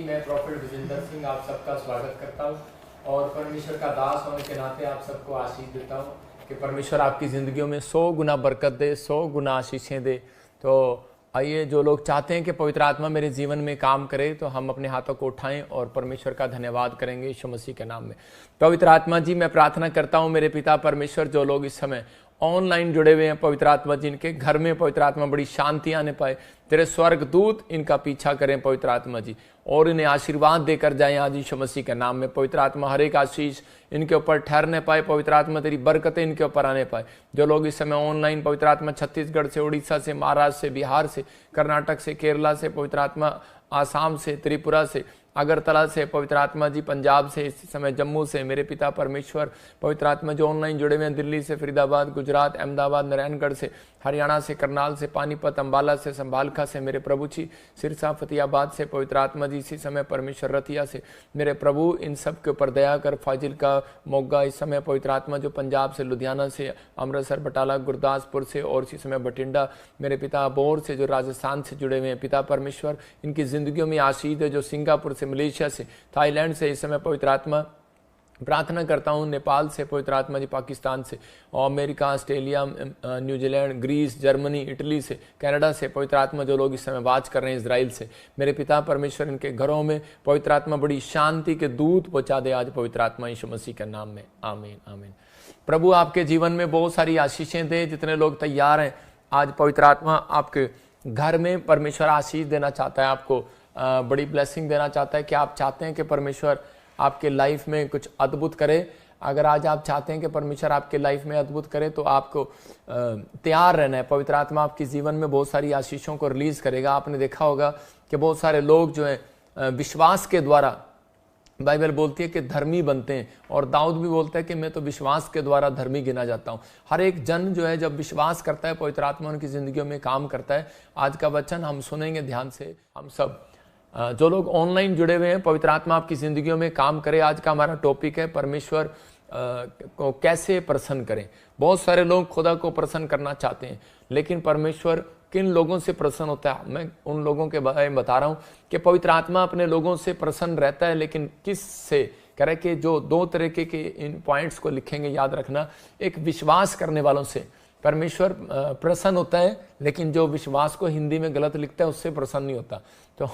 मैं प्रॉफिट विजेंद्र सिंह आप सबका स्वागत करता हूं और परमेश्वर का दास होने के नाते आप सबको आशीष देता हूं कि परमेश्वर आपकी ज़िंदगियों में 100 गुना बरकत दे, 100 गुना आशीषें दे। तो आइए, जो लोग चाहते हैं कि पवित्र आत्मा मेरे जीवन में काम करे, तो हम अपने हाथों को उठाएं और परमेश्वर का धन्यवाद करेंगे यीशु मसीह के नाम में। पवित्र आत्मा जी, मैं प्रार्थना करता हूं मेरे पिता परमेश्वर, जो लोग इस समय ऑनलाइन जुड़े हुए हैं पवित्र आत्मा जी, इनके घर में पवित्र आत्मा बड़ी शांति आने पाए। तेरे स्वर्ग दूत इनका पीछा करें पवित्र आत्मा जी, और इन्हें आशीर्वाद देकर जाएं आज यीशु मसीह के नाम में। पवित्र आत्मा हर एक आशीष इनके ऊपर ठहरने पाए। पवित्र आत्मा तेरी बरकतें इनके ऊपर आने पाए। जो लोग इस समय ऑनलाइन पवित्र आत्मा छत्तीसगढ़ से, उड़ीसा से, महाराष्ट्र से, बिहार से, कर्नाटक से, केरला से, पवित्र आत्मा आसाम से, त्रिपुरा से, अगरतला से, पवित्र आत्मा जी पंजाब से, इस समय जम्मू से, मेरे पिता परमेश्वर पवित्र आत्मा जो ऑनलाइन जुड़े हुए हैं दिल्ली से, फरीदाबाद, गुजरात, अहमदाबाद, नारायणगढ़ से, हरियाणा से, करनाल से, पानीपत, अंबाला से, संभालखा से, मेरे प्रभु जी सिरसा, फतेहाबाद से, पवित्र आत्मा जी इसी समय परमेश्वर रतिया से, मेरे प्रभु इन सब के ऊपर दया कर। फाजिलका, मोगा इस समय पवित्र आत्मा जो पंजाब से, लुधियाना से, अमृतसर, बटाला, गुरदासपुर से, और इसी समय बठिंडा, मेरे पिता अबोर से जो राजस्थान से जुड़े हुए हैं, पिता परमेश्वर इनकी जिंदगियों में आशीष है। जो सिंगापुर से, मलेशिया से, थाईलैंड से इस समय पवित्र आत्मा प्रार्थना करता हूँ, नेपाल से पवित्र आत्मा जी, पाकिस्तान से, और America, Australia, New Zealand, Greece, Germany, Italy से, कनाडा से पवित्र आत्मा जो लोग इस समय बात कर रहे हैं इजराइल से, मेरे पिता परमेश्वर इनके घरों में पवित्र आत्मा बड़ी शांति के दूत पहुंचा दे आज पवित्र आत्मा यीशु मसीह के नाम में। आमीन आमीन। प्रभु आपके जीवन में बहुत सारी आशीषें दे। जितने लोग तैयार हैं, आज पवित्र आत्मा आपके घर में परमेश्वर आशीष देना चाहता है, आपको बड़ी ब्लेसिंग देना चाहता है। कि आप चाहते हैं कि परमेश्वर आपके लाइफ में कुछ अद्भुत करे? अगर आज आप चाहते हैं कि परमेश्वर आपके लाइफ में अद्भुत करे, तो आपको तैयार रहना है। पवित्र आत्मा आपके जीवन में बहुत सारी आशीषों को रिलीज करेगा। आपने देखा होगा कि बहुत सारे लोग जो हैं विश्वास के द्वारा, बाइबल बोलती है कि धर्मी बनते हैं, और दाऊद भी बोलता है कि मैं तो विश्वास के द्वारा धर्मी गिना जाता हूँ। हर एक जन जो है जब विश्वास करता है, पवित्र आत्मा उनकी जिंदगियों में काम करता है। आज का वचन हम सुनेंगे ध्यान से। हम सब जो लोग ऑनलाइन जुड़े हुए हैं, पवित्र आत्मा आपकी जिंदगियों में काम करे। आज का हमारा टॉपिक है परमेश्वर को कैसे प्रसन्न करें। बहुत सारे लोग खुदा को प्रसन्न करना चाहते हैं, लेकिन परमेश्वर किन लोगों से प्रसन्न होता है, मैं उन लोगों के बारे में बता रहा हूं कि पवित्र आत्मा अपने लोगों से प्रसन्न रहता है। लेकिन किस से कह रहे कि जो दो तरीके के इन पॉइंट्स को लिखेंगे, याद रखना। एक, विश्वास करने वालों से परमेश्वर प्रसन्न होता है, लेकिन जो विश्वास को हिंदी में गलत लिखता है उससे प्रसन्न नहीं होता। तो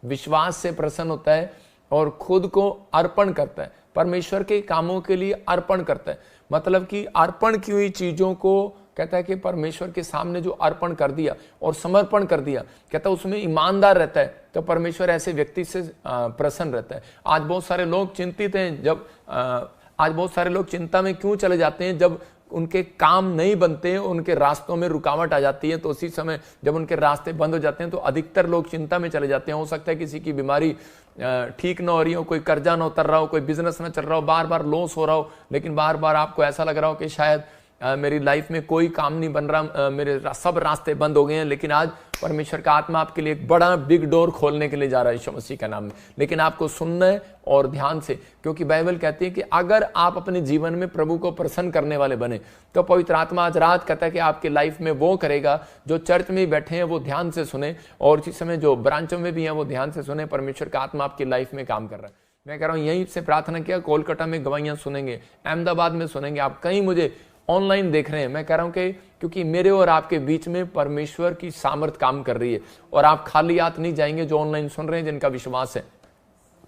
विश्वास से प्रसन्न होता है और खुद को अर्पण करता है, परमेश्वर के कामों के लिए अर्पण करता है। मतलब कि अर्पण की हुई चीजों को कहता है कि परमेश्वर के सामने जो अर्पण कर दिया और समर्पण कर दिया, कहता है उसमें ईमानदार रहता है, तो परमेश्वर ऐसे व्यक्ति से प्रसन्न रहता है। आज बहुत सारे लोग चिंतित हैं, जब आज बहुत सारे लोग चिंता में क्यों चले जाते हैं? जब उनके काम नहीं बनते हैं, उनके रास्तों में रुकावट आ जाती है, तो उसी समय जब उनके रास्ते बंद हो जाते हैं तो अधिकतर लोग चिंता में चले जाते हैं। हो सकता है किसी की बीमारी ठीक ना हो रही हो, कोई कर्जा ना उतर रहा हो, कोई बिजनेस ना चल रहा हो, बार बार लॉस हो रहा हो, लेकिन बार बार आपको ऐसा लग रहा हो कि शायद मेरी लाइफ में कोई काम नहीं बन रहा, मेरे सब रास्ते बंद हो गए हैं। लेकिन आज परमेश्वर का आत्मा आपके लिए एक बड़ा बिग डोर खोलने के लिए जा रहा है यीशु मसीह का नाम में। लेकिन आपको सुनना है और ध्यान से, क्योंकि बाइबल कहती है कि अगर आप अपने जीवन में प्रभु को प्रसन्न करने वाले बने, तो पवित्र आत्मा आज रात कहता है कि आपके लाइफ में वो करेगा। जो चर्च में बैठे हैं वो ध्यान से सुने, और इस समय जो ब्रांचों में भी हैं वो ध्यान से सुने। परमेश्वर का आत्मा आपकी लाइफ में काम कर रहा है। मैं कह रहा हूँ यहीं से प्रार्थना किया, कोलकाता में गवाहियां सुनेंगे, अहमदाबाद में सुनेंगे, आप कहीं मुझे ऑनलाइन देख रहे हैं। मैं कह रहा हूं कि क्योंकि मेरे और आपके बीच में परमेश्वर की सामर्थ काम कर रही है, और आप खाली हाथ नहीं जाएंगे। जो ऑनलाइन सुन रहे हैं, जिनका विश्वास है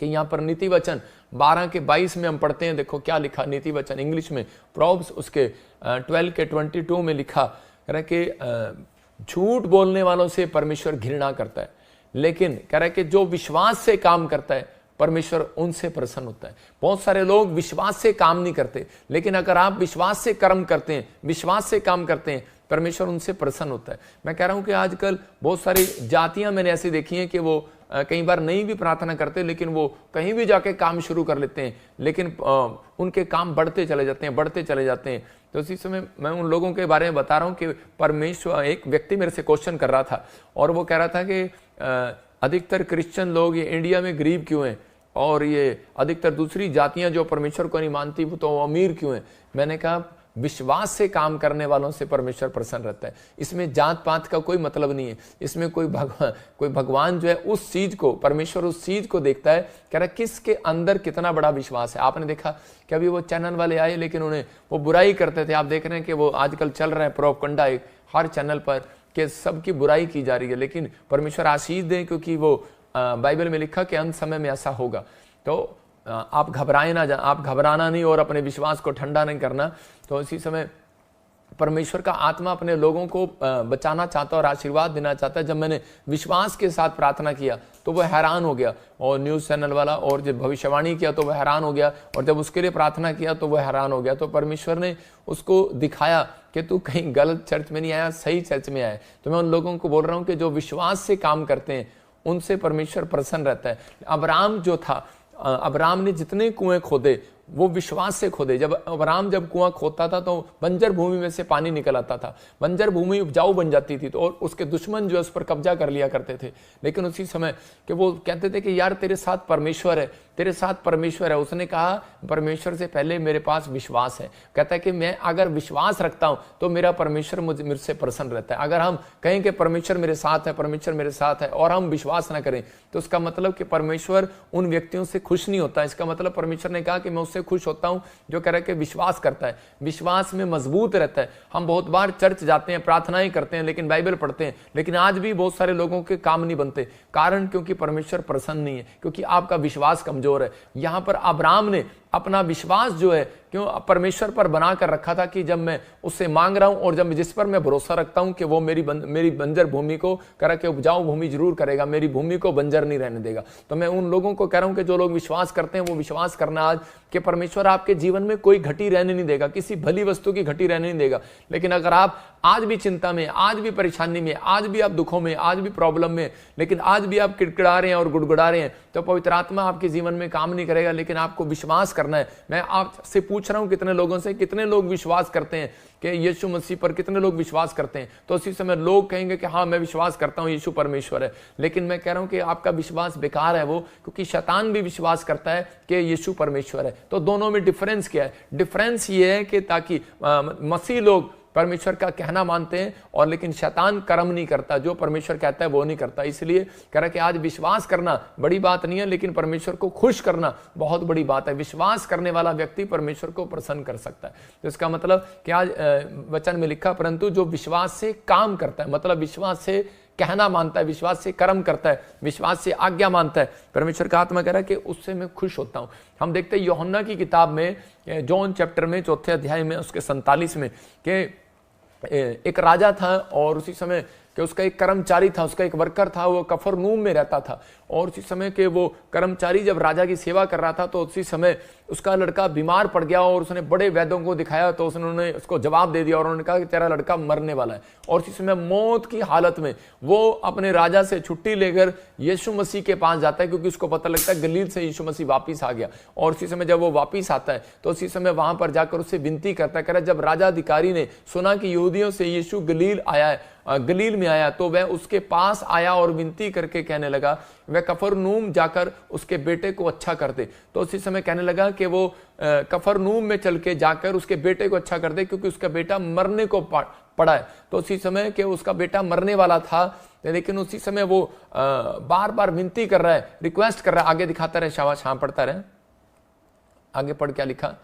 कि यहाँ पर नीति वचन 12:22 में हम पढ़ते हैं, देखो क्या लिखा नीति वचन इंग्लिश में, प्रॉब्स उसके 12:22 में लिखा कह रहा है कि झूठ बोलने वालों से परमेश्वर घृणा करता है, लेकिन कह रहा है कि जो विश्वास से काम करता है परमेश्वर उनसे प्रसन्न होता है। बहुत सारे लोग विश्वास से काम नहीं करते, लेकिन अगर आप विश्वास से कर्म करते हैं, विश्वास से काम करते हैं, परमेश्वर उनसे प्रसन्न होता है। मैं कह रहा हूं कि आजकल बहुत सारी जातियां मैंने ऐसी देखी हैं कि वो कई बार नहीं भी प्रार्थना करते, लेकिन वो कहीं भी जाके काम शुरू कर लेते हैं, लेकिन उनके काम बढ़ते चले जाते हैं, बढ़ते चले जाते हैं। तो इसी समय मैं उन लोगों के बारे में बता रहा हूं कि परमेश्वर, एक व्यक्ति मेरे से क्वेश्चन कर रहा था, और वो कह रहा था कि अधिकतर क्रिश्चियन लोग ये इंडिया में गरीब क्यों हैं, और ये अधिकतर दूसरी जातियां जो परमेश्वर को नहीं मानती वो तो अमीर क्यों हैं। मैंने कहा विश्वास से काम करने वालों से परमेश्वर प्रसन्न रहता है। इसमें जात पात का कोई मतलब नहीं है। इसमें कोई भगवान जो है उस चीज को, परमेश्वर उस चीज को देखता है, कह रहा किसके अंदर कितना बड़ा विश्वास है। आपने देखा कि अभी वो चैनल वाले आए लेकिन उन्हें वो बुराई करते थे। आप देख रहे हैं कि वो आजकल चल रहे हैं प्रोपगंडा एक हर चैनल पर कि सबकी बुराई की जा रही है, लेकिन परमेश्वर आशीष दें क्योंकि वो बाइबल में लिखा कि अंत समय में ऐसा होगा। तो आप घबराए ना, आप घबराना नहीं और अपने विश्वास को ठंडा नहीं करना। तो इसी समय परमेश्वर का आत्मा अपने लोगों को बचाना चाहता है और आशीर्वाद देना चाहता है। जब मैंने विश्वास के साथ प्रार्थना किया तो वह हैरान हो गया, और न्यूज़ चैनल वाला, और जब भविष्यवाणी किया तो वह हैरान हो गया, और जब उसके लिए प्रार्थना किया तो वह हैरान हो गया। तो परमेश्वर ने उसको दिखाया कि तू कहीं गलत चर्च में नहीं आया, सही चर्च में आया। तो मैं उन लोगों को बोल रहा हूँ कि जो विश्वास से काम करते हैं उनसे परमेश्वर प्रसन्न रहता है। अब्राहम जो था, अब्राहम ने जितने कुएं खोदे वो विश्वास से खोदे। जब अब्राहम जब कुआं खोदता था तो बंजर भूमि में से पानी निकल आता था, बंजर भूमि उपजाऊ बन जाती थी। तो और उसके दुश्मन जो है उस पर कब्जा कर लिया करते थे। लेकिन उसी समय कि वो कहते थे कि यार तेरे साथ परमेश्वर है, तेरे साथ परमेश्वर है। उसने कहा परमेश्वर से पहले मेरे पास विश्वास है। कहता है कि मैं अगर विश्वास रखता हूं तो मेरा परमेश्वर मेरे से प्रसन्न रहता है। अगर हम कहें कि परमेश्वर मेरे साथ है, परमेश्वर मेरे साथ है, और हम विश्वास ना करें तो उसका मतलब कि परमेश्वर उन व्यक्तियों से खुश नहीं होता। इसका मतलब परमेश्वर ने कहा कि मैं उससे खुश होता हूं जो कह रहा है कि विश्वास करता है, विश्वास में मजबूत रहता है। हम बहुत बार चर्च जाते हैं, प्रार्थनाएं करते हैं, लेकिन बाइबल पढ़ते हैं, लेकिन आज भी बहुत सारे लोगों के काम नहीं बनते। कारण क्योंकि परमेश्वर प्रसन्न नहीं है, क्योंकि आपका विश्वास कमजोर है। यहां पर अब्राहम ने अपना विश्वास जो है क्यों परमेश्वर पर बना कर रखा था कि जब मैं उससे मांग रहा हूं और जब जिस पर मैं भरोसा रखता हूं कि वो मेरी बंजर भूमि को करा के उपजाऊ भूमि जरूर करेगा, मेरी भूमि को बंजर नहीं रहने देगा। तो मैं उन लोगों को कह रहा हूं कि जो लोग विश्वास करते हैं वो विश्वास करना आज कि परमेश्वर आपके जीवन में कोई घटी रहने नहीं देगा, किसी भली वस्तु की घटी रहने नहीं देगा। लेकिन अगर आप आज भी चिंता में, आज भी परेशानी में, आज भी आप दुखों में, आज भी प्रॉब्लम में, लेकिन आज भी आप किड़किड़ा रहे हैं और गुड़गुड़ा रहे हैं, तो पवित्र आत्मा आपके जीवन में काम नहीं करेगा। लेकिन आपको विश्वास करना है। मैं आपसे पूछ रहा हूं कितने लोगों से, कितने लोग विश्वास करते हैं कि यीशु मसीह पर, कितने लोग विश्वास करते हैं? तो उसी समय लोग कहेंगे कि हाँ मैं विश्वास करता हूं यीशु परमेश्वर है। लेकिन मैं कह रहा हूं कि आपका विश्वास बेकार है वो, क्योंकि शैतान भी विश्वास करता है कि यीशु परमेश्वर है। तो दोनों में डिफरेंस क्या है? डिफरेंस ये है कि ताकि मसीह लोग परमेश्वर का कहना मानते हैं और लेकिन शैतान कर्म नहीं करता, जो परमेश्वर कहता है वो नहीं करता। इसलिए कह रहा कि आज विश्वास करना बड़ी बात नहीं है, लेकिन परमेश्वर को खुश करना बहुत बड़ी बात है। विश्वास करने वाला व्यक्ति परमेश्वर को प्रसन्न कर सकता है। तो इसका मतलब कि आज वचन में लिखा परंतु जो विश्वास से काम करता है, मतलब विश्वास से कहना मानता है, विश्वास से कर्म करता है, विश्वास से आज्ञा मानता है, परमेश्वर का आत्मा कह रहा है कि उससे मैं खुश होता हूं। हम देखते हैं यूहन्ना की किताब में, जॉन चैप्टर में 4 अध्याय में उसके 47 में कि एक राजा था और उसी समय कि उसका एक कर्मचारी था, उसका एक वर्कर था, वो कफरनहूम में रहता था। और उसी समय के वो कर्मचारी जब राजा की सेवा कर रहा था तो उसी समय उसका लड़का बीमार पड़ गया और उसने बड़े वैद्यों को दिखाया तो उन्होंने उसको जवाब दे दिया और उन्होंने कहा कि तेरा लड़का मरने वाला है। और उसी समय मौत की हालत में वो अपने राजा से छुट्टी लेकर यीशु मसीह के पास जाता है, क्योंकि उसको पता लगता है गलील से यीशु मसीह वापिस आ गया। और उसी समय जब वो वापिस आता है तो उसी समय वहां पर जाकर उससे विनती करता है, कह रहा जब राजा अधिकारी ने सुना कि यहूदियों से यीशु गलील आया है, गलील में आया, तो वह उसके पास आया और विनती करके कहने लगा वह कफरनहूम जाकर उसके बेटे को अच्छा कर दे। तो उसी समय कहने लगा कि वो कफरनहूम में चल के जाकर उसके बेटे को अच्छा कर दे, क्योंकि उसका बेटा मरने को पड़ा है। तो उसी समय कि उसका बेटा मरने वाला था, लेकिन उसी समय वो बार बार विनती कर रहा है, रिक्वेस्ट कर रहा है। आगे दिखाता रहे, शाबाश, हाँ पढ़ता रहे, आगे पढ़ क्या लिखा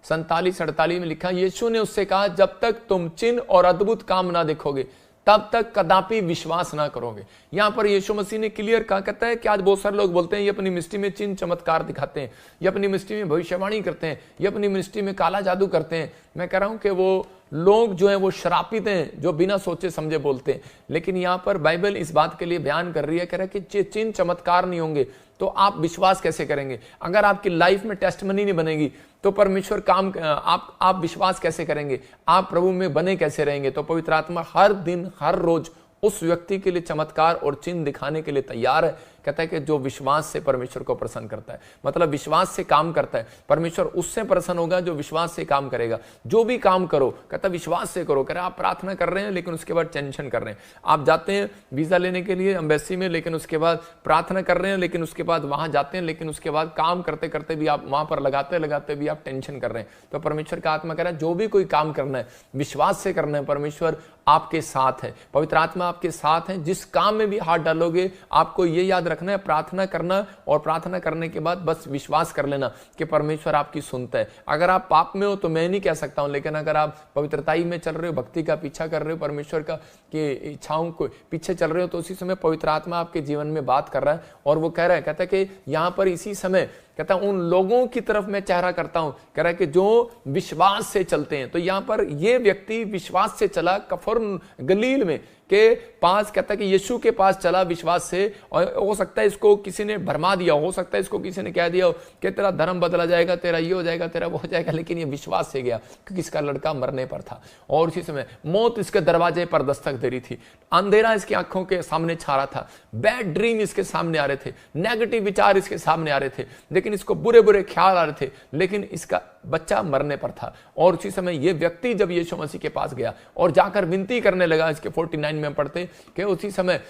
47-48 में लिखा, यीशु ने उससे कहा जब तक तुम चिन्ह और अद्भुत काम ना देखोगे तब तक कदापि विश्वास ना करोगे। यहां पर यीशु मसीह ने क्लियर कहा, कहता है कि आज बहुत सारे लोग बोलते हैं ये अपनी मिनिस्ट्री में चिन्ह चमत्कार दिखाते हैं, ये अपनी मिनिस्ट्री में भविष्यवाणी करते हैं, ये अपनी मिनिस्ट्री में काला जादू करते हैं। मैं कह रहा हूं कि वो लोग जो है वो श्रापित हैं जो बिना सोचे समझे बोलते हैं। लेकिन यहां पर बाइबल इस बात के लिए बयान कर रही है, कह रहा है कि चिन्ह चमत्कार नहीं होंगे तो आप विश्वास कैसे करेंगे? अगर आपकी लाइफ में टेस्टमनी नहीं बनेगी तो परमेश्वर काम आप विश्वास कैसे करेंगे? आप प्रभु में बने कैसे रहेंगे? तो पवित्र आत्मा हर दिन हर रोज उस व्यक्ति के लिए चमत्कार और चिन्ह दिखाने के लिए तैयार है। कहता है कि जो विश्वास से परमेश्वर को प्रसन्न करता है, मतलब विश्वास से काम करता है, परमेश्वर उससे प्रसन्न होगा जो विश्वास से काम करेगा। जो भी काम करो कहता है विश्वास से करो। कह रहा आप प्रार्थना कर रहे हैं लेकिन उसके बाद टेंशन कर रहे हैं, आप जाते हैं वीजा लेने के लिए एम्बेसी में, लेकिन उसके बाद प्रार्थना कर रहे हैं, लेकिन उसके बाद वहां जाते हैं, लेकिन उसके बाद काम करते करते भी आप वहां पर लगाते लगाते भी आप टेंशन कर रहे हैं। तो परमेश्वर का आत्मा कह रहा है जो भी कोई काम करना है विश्वास से करना है, परमेश्वर आपके साथ है, पवित्र आत्मा आपके साथ है। जिस काम में भी हाथ डालोगे आपको ये याद रखना है, प्रार्थना करना, और प्रार्थना करने के बाद बस विश्वास कर लेना कि परमेश्वर आपकी सुनता है। अगर आप पाप में हो तो मैं नहीं कह सकता हूं, लेकिन अगर आप पवित्रताई में चल रहे हो, भक्ति का पीछा कर रहे हो, परमेश्वर का की इच्छाओं को पीछे चल रहे हो, तो उसी समय पवित्र आत्मा आपके जीवन में बात कर रहा है। और वो कह रहा है, कहता है कि यहां पर इसी समय कहता उन लोगों की तरफ मैं चेहरा करता हूं, कह रहा है कि जो विश्वास से चलते हैं। तो यहां पर ये व्यक्ति विश्वास से चला, कफर गलील में के पास, कहता है कि यीशु के पास चला विश्वास से। और हो सकता है इसको किसी ने भरमा दिया, हो सकता है इसको किसी ने कह दिया कि तेरा धर्म बदला जाएगा, तेरा ये हो जाएगा, तेरा वो हो जाएगा, लेकिन ये विश्वास से गया क्योंकि इसका लड़का मरने पर था और उसी समय मौत इसके दरवाजे पर दस्तक दे रही थी, अंधेरा इसकी आंखों के सामने छा रहा था, बैड ड्रीम इसके सामने आ रहे थे, नेगेटिव विचार इसके सामने आ रहे थे, लेकिन इसको बुरे बुरे ख्याल आ रहे थे, लेकिन इसका बच्चा मरने पर था। और उसी समय ये व्यक्ति जब यीशु मसीह के पास गया और जाकर विनती करने लगा, इसके 49 में पढ़ते कि उसी समय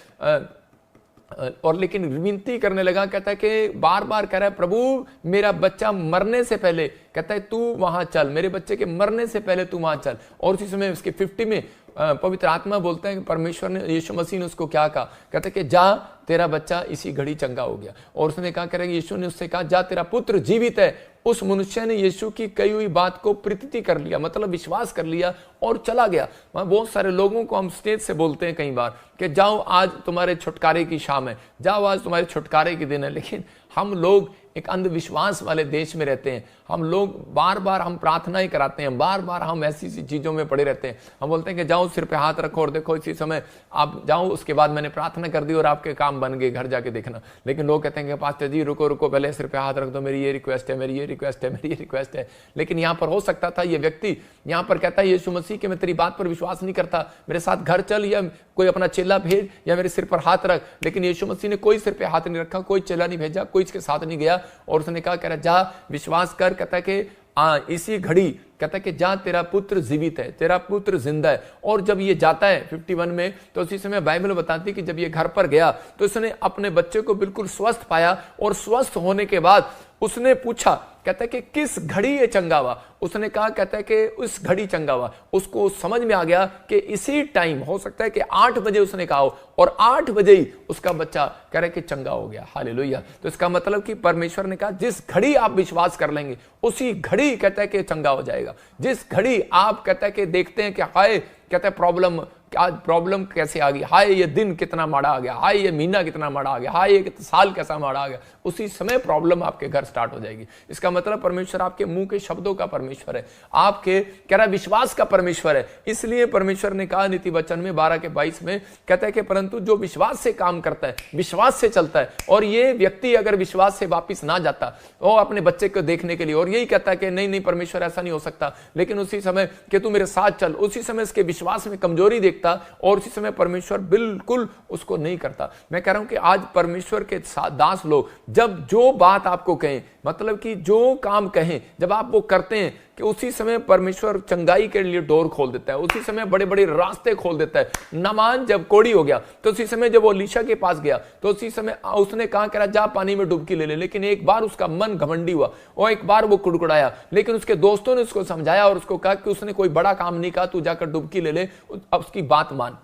और लेकिन विनती करने लगा, कहता है कि बार बार कह रहा है प्रभु मेरा बच्चा मरने से पहले, कहता है तू वहां चल, मेरे बच्चे के मरने से पहले तू वहां चल। और उसी समय उसके 50 में पवित्र आत्मा बोलता है कि परमेश्वर ने, यीशु मसीह ने उसको क्या कहा, कहते कि जा तेरा बच्चा इसी घड़ी चंगा हो गया। और उसने कहा, कह रहा यीशु ने उससे कहा जा तेरा पुत्र जीवित है। उस मनुष्य ने यीशु की कही हुई बात को प्रतीति कर लिया, मतलब विश्वास कर लिया और चला गया। बहुत सारे लोगों को हम स्टेज से बोलते हैं कई बार कि जाओ आज तुम्हारे छुटकारे की शाम है, जाओ आज तुम्हारे छुटकारे के दिन है, लेकिन हम लोग एक अंधविश्वास वाले देश में रहते हैं। हम लोग बार बार हम प्रार्थना ही कराते हैं, बार बार हम ऐसी सी चीजों में पड़े रहते हैं। हम बोलते हैं कि जाओ सिर पे हाथ रखो और देखो इसी समय आप जाओ, उसके बाद मैंने प्रार्थना कर दी और आपके काम बन गए, घर जाके देखना। लेकिन लोग कहते हैं कि पास्टर जी रुको रुको, पहले सिर पे हाथ रख दो, मेरी ये रिक्वेस्ट है, मेरी ये रिक्वेस्ट है, मेरी ये रिक्वेस्ट है। लेकिन यहाँ पर हो सकता था ये व्यक्ति यहाँ पर कहता है यीशु मसीह कि मैं तेरी बात पर विश्वास नहीं करता, मेरे साथ घर चल या कोई अपना चेला भेज या मेरे सिर पर हाथ रख। लेकिन यीशु मसीह ने कोई सिर पे हाथ नहीं रखा, कोई चेला नहीं भेजा, कोई इसके साथ नहीं गया। और उसने कहा, कह रहा जा विश्वास कर, कहता है कि इसी घड़ी, कहता है कि जा तेरा पुत्र जीवित है, तेरा पुत्र जिंदा है। और जब ये जाता है 51 में, तो उसी समय बाइबल बताती है कि जब ये घर पर गया तो उसने अपने बच्चे को बिल्कुल स्वस्थ पाया। और स्वस्थ होने के बाद उसने पूछा, कहता है कि किस घड़ी ये चंगा हुआ। उसने कहा, कहता है कि उस घड़ी चंगा हुआ। उसको समझ में आ गया कि इसी टाइम, हो सकता है कि 8 बजे उसने कहा हो और 8 बजे ही उसका बच्चा कह रहा है कि चंगा हो गया। हालेलुया। तो इसका मतलब कि परमेश्वर ने कहा जिस घड़ी आप विश्वास कर लेंगे उसी घड़ी कहता है कि चंगा हो जाएगा। जिस घड़ी आप कहता है कि देखते हैं कि हाय, कहता है प्रॉब्लम, आज प्रॉब्लम कैसे आ गई, हाय ये दिन कितना माड़ा आ गया, हाय ये महीना कितना माड़ा आ गया, हाय ये साल कैसा माड़ा आ गया, उसी समय प्रॉब्लम आपके घर स्टार्ट हो जाएगी। इसका मतलब परमेश्वर आपके मुंह के शब्दों का परमेश्वर है, आपके कह रहा विश्वास का परमेश्वर है। इसलिए परमेश्वर ने कहा नीति वचन में 12 के 22 में, कहता है कि परंतु जो विश्वास से काम करता है, विश्वास से चलता है। और ये व्यक्ति अगर विश्वास से वापिस ना जाता वो अपने बच्चे को देखने के लिए और यही कहता है कि नहीं नहीं परमेश्वर ऐसा नहीं हो सकता, लेकिन उसी समय कि तू मेरे साथ चल, उसी समय इसके विश्वास में कमजोरी देखता और उसी समय परमेश्वर बिल्कुल उसको नहीं करता। मैं कह रहा हूं कि आज परमेश्वर के दास लोग जब जो बात आपको कहें, मतलब कि जो काम कहें, जब आप वो करते हैं कि उसी समय परमेश्वर चंगाई के लिए डोर खोल देता है, उसी समय बड़े बड़े रास्ते खोल देता है। नामान जब कोड़ी हो गया तो उसी समय जब वो एलीशा के पास गया तो उसी समय उसने कहा कह रहा जा पानी में डुबकी ले ले, लेकिन एक बार उसका मन घमंडी हुआ और एक बार वो कुड़कुड़ाया। लेकिन उसके दोस्तों ने उसको समझाया और उसको कहा कि उसने कोई बड़ा काम नहीं कहा, तू जाकर डुबकी ले ले, अब उसकी बात मान,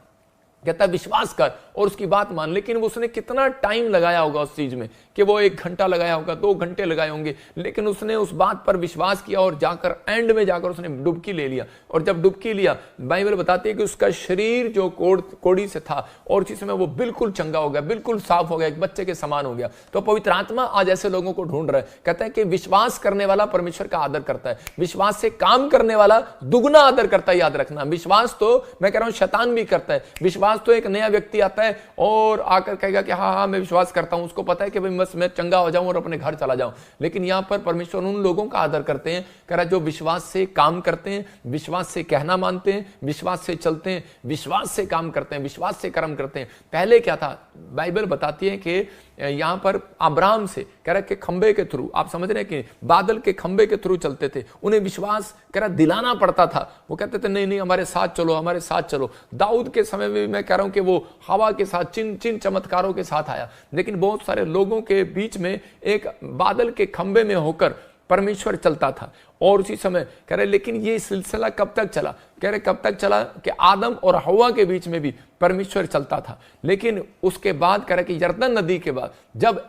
कहता विश्वास कर और उसकी बात मान। लेकिन उसने कितना टाइम लगाया होगा उस चीज में कि वो 1 घंटा लगाया होगा, 2 घंटे लगाए होंगे, लेकिन उसने उस बात पर विश्वास किया और जाकर एंड में जाकर उसने डुबकी ले लिया। और जब डुबकी लिया, बाइबल बताती है कि उसका शरीर जो कोड़ी से था और उसी समय वो बिल्कुल चंगा हो गया, बिल्कुल साफ हो गया, एक बच्चे के समान हो गया। तो पवित्र आत्मा आज ऐसे लोगों को ढूंढ रहा है, कहता है कि विश्वास करने वाला परमेश्वर का आदर करता है, विश्वास से काम करने वाला दुगना आदर करता है। याद रखना, विश्वास तो मैं कह रहा हूं शैतान भी करता है। विश्वास तो एक नया व्यक्ति आता है और आकर कहेगा कि हाँ हाँ मैं विश्वास करता हूं, उसको पता है कि भाई बस मैं चंगा हो जाऊं और अपने घर चला जाऊं। लेकिन यहां पर परमेश्वर उन लोगों का आदर करते हैं, कह रहा जो विश्वास से काम करते हैं, विश्वास से कहना मानते हैं, विश्वास से चलते हैं, विश्वास से काम करते हैं, विश्वास से कर्म करते हैं। पहले क्या था, बाइबल बताती है कि यहाँ पर अब्राहम से कह रहा कि खंबे के थ्रू, आप समझ रहे हैं कि बादल के खंबे के थ्रू चलते थे, उन्हें विश्वास कह रहा दिलाना पड़ता था। वो कहते थे नहीं नहीं हमारे साथ चलो, हमारे साथ चलो। दाऊद के समय में मैं कह रहा हूं कि वो हवा के साथ चिन चमत्कारों के साथ आया, लेकिन बहुत सारे लोगों के बीच में एक बादल के खंबे में होकर परमेश्वर चलता था। और उसी समय कह रहे लेकिन ये सिलसिला कब तक चला, कह रहे कब तक चला कि आदम और हवा के बीच में भी परमेश्वर चलता था। लेकिन उसके बाद कह रहे कि यरदन नदी के बाद जब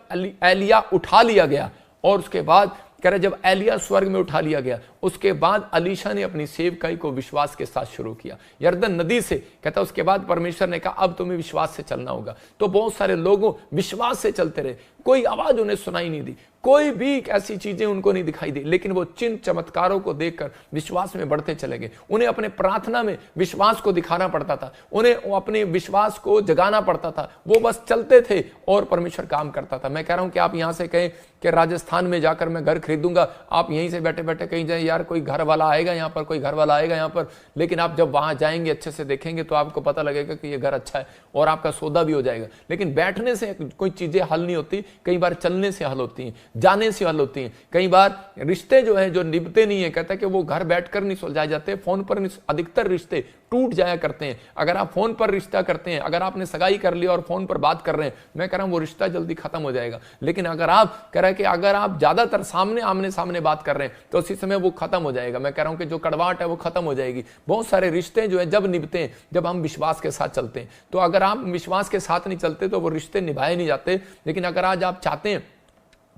एलिया उठा लिया गया, और उसके बाद कह रहे जब एलिया स्वर्ग में उठा लिया गया, उसके बाद अलीशा ने अपनी सेवकाई को विश्वास के साथ शुरू किया यरदन नदी से। कहता उसके बाद परमेश्वर ने कहा अब तुम्हें विश्वास से चलना होगा। तो बहुत सारे लोगों विश्वास से चलते रहे, कोई आवाज उन्हें सुनाई नहीं दी, कोई भी ऐसी चीजें उनको नहीं दिखाई दी, लेकिन वो चिन्ह चमत्कारों को देखकर विश्वास में बढ़ते चले गए। उन्हें अपने प्रार्थना में विश्वास को दिखाना पड़ता था, उन्हें अपने विश्वास को जगाना पड़ता था, वो बस चलते थे और परमेश्वर काम करता था। मैं कह रहा हूं कि आप यहां से कहें कि राजस्थान में जाकर मैं घर खरीदूंगा, आप यहीं से बैठे बैठे कहीं जाए यार कोई घर वाला आएगा यहाँ पर, कोई घर वाला आएगा यहाँ पर, लेकिन आप जब वहां जाएंगे अच्छे से देखेंगे तो आपको पता लगेगा कि ये घर अच्छा है और आपका सौदा भी हो जाएगा। लेकिन बैठने से कोई चीजें हल नहीं होती, कई बार चलने से हल होती हैं, जाने से हल होती हैं। कई बार रिश्ते जो है जो निभते नहीं है, कहता है कि वो घर बैठकर नहीं सुलझाए जाते, फोन पर अधिकतर रिश्ते टूट जाया करते हैं। अगर आप फोन पर रिश्ता करते हैं, अगर आपने सगाई कर ली और फोन पर बात कर रहे हैं, मैं कह रहा हूं वो रिश्ता जल्दी खत्म हो जाएगा। लेकिन अगर आप कह रहे हैं कि अगर आप ज्यादातर आमने सामने बात कर रहे हैं तो उसी समय वो खत्म हो जाएगा। मैं कह रहा हूं कि जो कड़वाहट है वो खत्म हो जाएगी। बहुत सारे रिश्ते जो है जब निभते हैं जब हम विश्वास के साथ चलते हैं। तो अगर आप विश्वास के साथ नहीं चलते तो वो रिश्ते निभाए नहीं जाते। लेकिन अगर आज आप चाहते हैं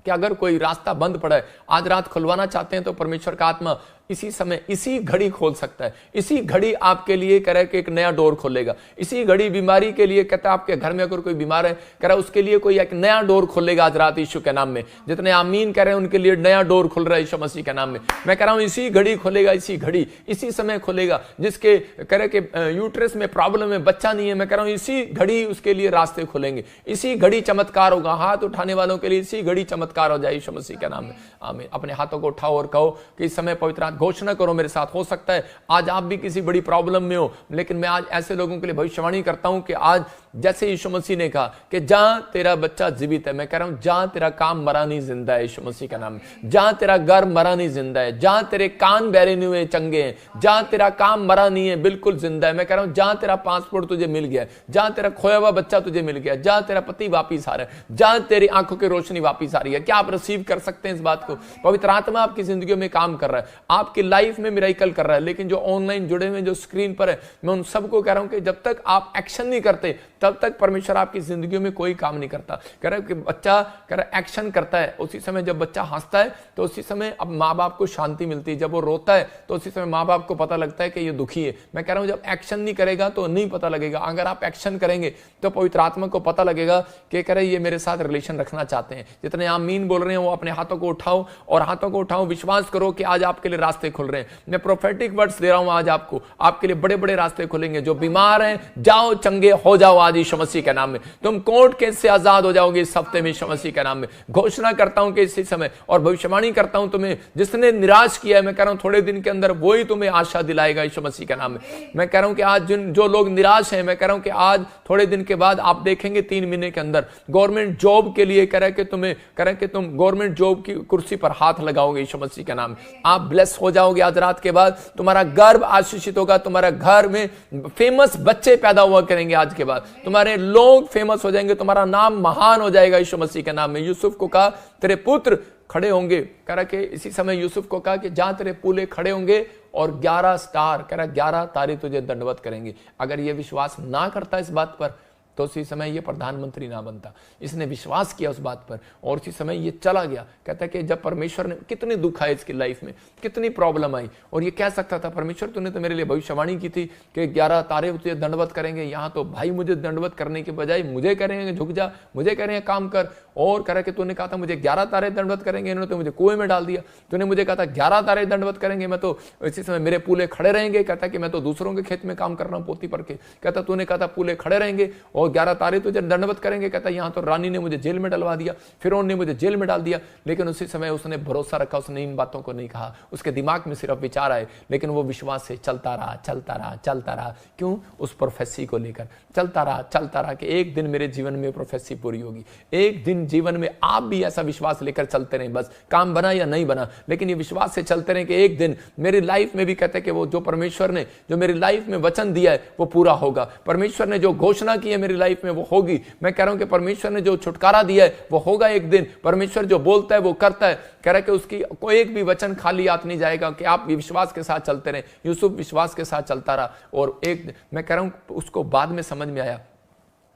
कि अगर कोई रास्ता बंद पड़ा है, आज रात खुलवाना चाहते हैं, तो परमेश्वर का आत्मा इसी समय इसी घड़ी खोल सकता है। इसी घड़ी आपके लिए कह रहा है कि एक नया डोर खोलेगा। इसी घड़ी बीमारी के लिए कहता है आपके घर में अगर कोई बीमार है, कह रहा है उसके लिए कोई एक नया डोर खोलेगा आज रात यीशु के नाम में। जितने आमीन कह रहे हैं उनके लिए नया डोर खुल रहा है यीशु मसीह के नाम में। मैं कह रहा हूं इसी घड़ी खोलेगा, इसी घड़ी इसी समय खोलेगा। जिसके कह रहे कि यूट्रस में प्रॉब्लम है, बच्चा नहीं है, मैं कह रहा हूं इसी घड़ी उसके लिए रास्ते खुलेंगे। इसी घड़ी चमत्कार होगा। हाथ उठाने वालों के लिए इसी घड़ी चमत्कार हो जाए यीशु मसीह के नाम में। आमीन। अपने हाथों को उठाओ और कहो कि इस समय पवित्र घोषणा करो मेरे साथ। हो सकता है आज आप भी किसी बड़ी प्रॉब्लम में हो, लेकिन मैं आज ऐसे लोगों के लिए भविष्यवाणी करता हूं कि आज जैसे यीशु मसीह ने कहा कि जहां तेरा बच्चा जीवित है, मैं कह रहा हूं जहां तेरा काम मरा नहीं जिंदा है यीशु मसीह का नाम में। जहां तेरा घर मरा नहीं जिंदा है, जहां तेरे कान बहरे नहीं हुए चंगे हैं, जहां तेरा काम मरा नहीं है बिल्कुल जिंदा है। मैं कह रहा हूं जहां तेरा पासपोर्ट तुझे मिल गया, जहां तेरा खोया हुआ बच्चा तुझे मिल गया, जहां तेरा पति वापिस आ रहा है, जहां तेरी आंखों की रोशनी वापिस आ रही है। क्या आप रिसीव कर सकते हैं इस बात को? पवित्र आत्मा आपकी जिंदगी में काम कर रहा है, आपकी लाइफ में मिरेकल कर रहा है। लेकिन जो ऑनलाइन जुड़े हुए जो स्क्रीन पर है, मैं उन सबको कह रहा हूं कि जब तक आप एक्शन नहीं करते तब तक परमेश्वर आपकी जिंदगी में कोई काम नहीं करता। कह रहा है कि बच्चा कह रहा है एक्शन करता है, उसी समय जब बच्चा हंसता है तो उसी समय अब माँ बाप को शांति मिलती है। जब वो रोता है तो उसी समय माँ बाप को पता लगता है कि ये दुखी है। मैं कह रहा हूं जब एक्शन नहीं करेगा तो नहीं पता लगेगा। अगर आप एक्शन करेंगे तो पवित्र आत्मा को पता लगेगा कि कह रहे ये मेरे साथ रिलेशन रखना चाहते हैं। जितने आमीन बोल रहे हैं वो अपने हाथों को उठाओ और हाथों को उठाओ। विश्वास करो कि आज आपके लिए रास्ते खुल रहे हैं। मैं प्रोफेटिक वर्ड्स दे रहा हूं आज आपको, आपके लिए बड़े बड़े रास्ते खुलेंगे। जो बीमार हैं जाओ चंगे हो जाओ आज यीशु मसीह के नाम में। तुम कोर्ट केस से आजाद हो जाओगे इस हफ्ते में यीशु मसीह के नाम में। घोषणा करता हूं कि इसी समय और भविष्यवाणी करता हूं, तुम्हें जिसने निराश किया है मैं कह रहा हूं थोड़े दिन के अंदर वही तुम्हें आशा दिलाएगा यीशु मसीह के नाम में। मैं कह रहा हूं कि आज जो लोग निराश हैं, मैं कह रहा हूं कि आज थोड़े दिन के बाद आप देखेंगे 3 महीने के अंदर गवर्नमेंट जॉब के लिए कह रहे कि तुम्हें कह रहे कि तुम गवर्नमेंट जॉब की कुर्सी पर हाथ लगाओगे यीशु मसीह के नाम में। आप ब्लेस हो जाओगे आज रात के बाद। तुम्हारा गर्भ आशीषित होगा, तुम्हारा घर में फेमस बच्चे पैदा हुआ करेंगे आज के बाद। तुम्हारे लोग फेमस हो जाएंगे, तुम्हारा नाम महान हो जाएगा यीशु मसीह के नाम में। यूसुफ को कहा तेरे पुत्र खड़े होंगे, कह रहा कि इसी समय यूसुफ को कहा कि जहां तेरे पुले खड़े होंगे और 11 स्टार कह रहा 11 तारे तुझे दंडवत करेंगे। अगर ये विश्वास ना करता इस बात पर तो उसी समय ये प्रधानमंत्री ना बनता। इसने विश्वास किया उस बात पर और उसी समय ये चला गया। कहता है कि जब परमेश्वर ने कितने दुख आए इसकी लाइफ में, कितनी प्रॉब्लम आई और ये कह सकता था परमेश्वर तूने तो मेरे लिए भविष्यवाणी की थी कि 11 तारे तुझे दंडवत करेंगे। यहाँ तो भाई मुझे दंडवत करने के बजाय मुझे कह रहे हैं झुक जा, मुझे कह रहे हैं काम कर। और कह रहा कि तूने कहा था मुझे 11 तारे दंडवत करेंगे, इन्होंने तो मुझे कुएं में डाल दिया। तूने मुझे कहा था 11 तारे दंडवत करेंगे, मैं तो इसी समय मेरे पुले खड़े रहेंगे। कहता कि मैं तो दूसरों के खेत में काम कर रहा हूं पोती पर के। कहता तूने कहा था पुले खड़े रहेंगे और 11 तारे तुझे दंडवत करेंगे। कहता यहाँ तो रानी ने मुझे जेल में डलवा दिया, फिरौन ने मुझे जेल में डाल दिया। लेकिन उसी समय उसने भरोसा रखा, उसने इन बातों को नहीं कहा। उसके दिमाग में सिर्फ विचार आए, लेकिन वो विश्वास से चलता रहा, चलता रहा, चलता रहा। क्यों? उस प्रोफेसी को लेकर चलता रहा कि एक दिन मेरे जीवन में प्रोफेसी पूरी होगी, एक दिन जीवन में आप भी ऐसा विश्वास लेकर चलते रहें। बस काम बना या नहीं बना, लेकिन ये विश्वास से चलते रहें कि एक दिन मेरी लाइफ में भी, कहते हैं कि वो जो परमेश्वर ने जो मेरी लाइफ में वचन दिया है वो पूरा होगा। परमेश्वर ने जो घोषणा की है मेरी लाइफ में वो होगी। मैं कह रहा हूं कि परमेश्वर ने जो छुटकारा दिया है वो होगा एक दिन। परमेश्वर जो बोलता है वो करता है। कह रहा है कि उसकी कोई एक भी वचन खाली हाथ नहीं जाएगा, कि आप विश्वास के साथ चलते रहें। यूसुफ विश्वास के साथ चलता रहा, और एक मैं कह रहा हूं उसको बाद में समझ में आया,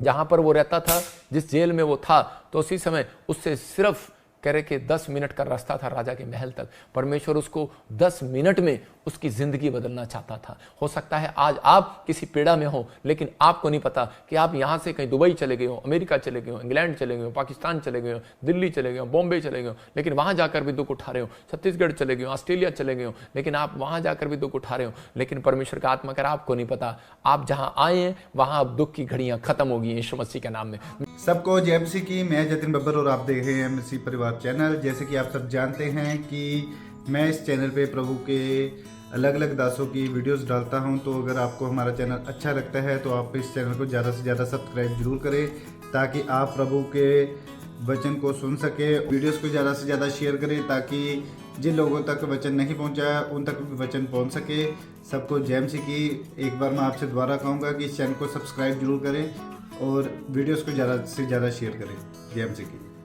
जहां पर वो रहता था, जिस जेल में वो था, तो उसी समय उससे सिर्फ कह रहे कि 10 मिनट का रास्ता था राजा के महल तक। परमेश्वर उसको 10 मिनट में उसकी जिंदगी बदलना चाहता था। हो सकता है आज आप किसी पीड़ा में हो, लेकिन आपको नहीं पता कि आप यहां से कहीं दुबई चले गए हो, अमेरिका चले गए हो, इंग्लैंड चले गए हो, पाकिस्तान चले गए हो, दिल्ली चले गए हो, बॉम्बे चले गए हो, लेकिन वहां जाकर भी दुख उठा रहे हो। छत्तीसगढ़ चले गए हो, ऑस्ट्रेलिया चले गए हो, लेकिन आप वहां जाकर भी दुख उठा रहे हो। लेकिन परमेश्वर का आत्मा कर आपको नहीं पता, आप जहां आए हैं वहां अब दुख की घड़ियां खत्म हो गई यीशु मसीह के नाम में। सबको जय मसीह की। मैं जतिन बब्बर और आप देख रहे हैं मसीह परिवार चैनल। जैसे कि आप सब जानते हैं कि मैं इस चैनल पे प्रभु के अलग अलग दासों की वीडियोस डालता हूं, तो अगर आपको हमारा चैनल अच्छा लगता है तो आप इस चैनल को ज़्यादा से ज़्यादा सब्सक्राइब जरूर करें, ताकि आप प्रभु के वचन को सुन सके। वीडियोस को ज़्यादा से ज़्यादा शेयर करें, ताकि जिन लोगों तक वचन नहीं पहुंचा उन तक भी वचन पहुंच सके। सबको जय मसीह की। एक बार मैं आपसे दोबारा कहूँगा कि इस चैनल को सब्सक्राइब जरूर करें और वीडियोस को ज़्यादा से ज़्यादा शेयर करें। जय मसीह की।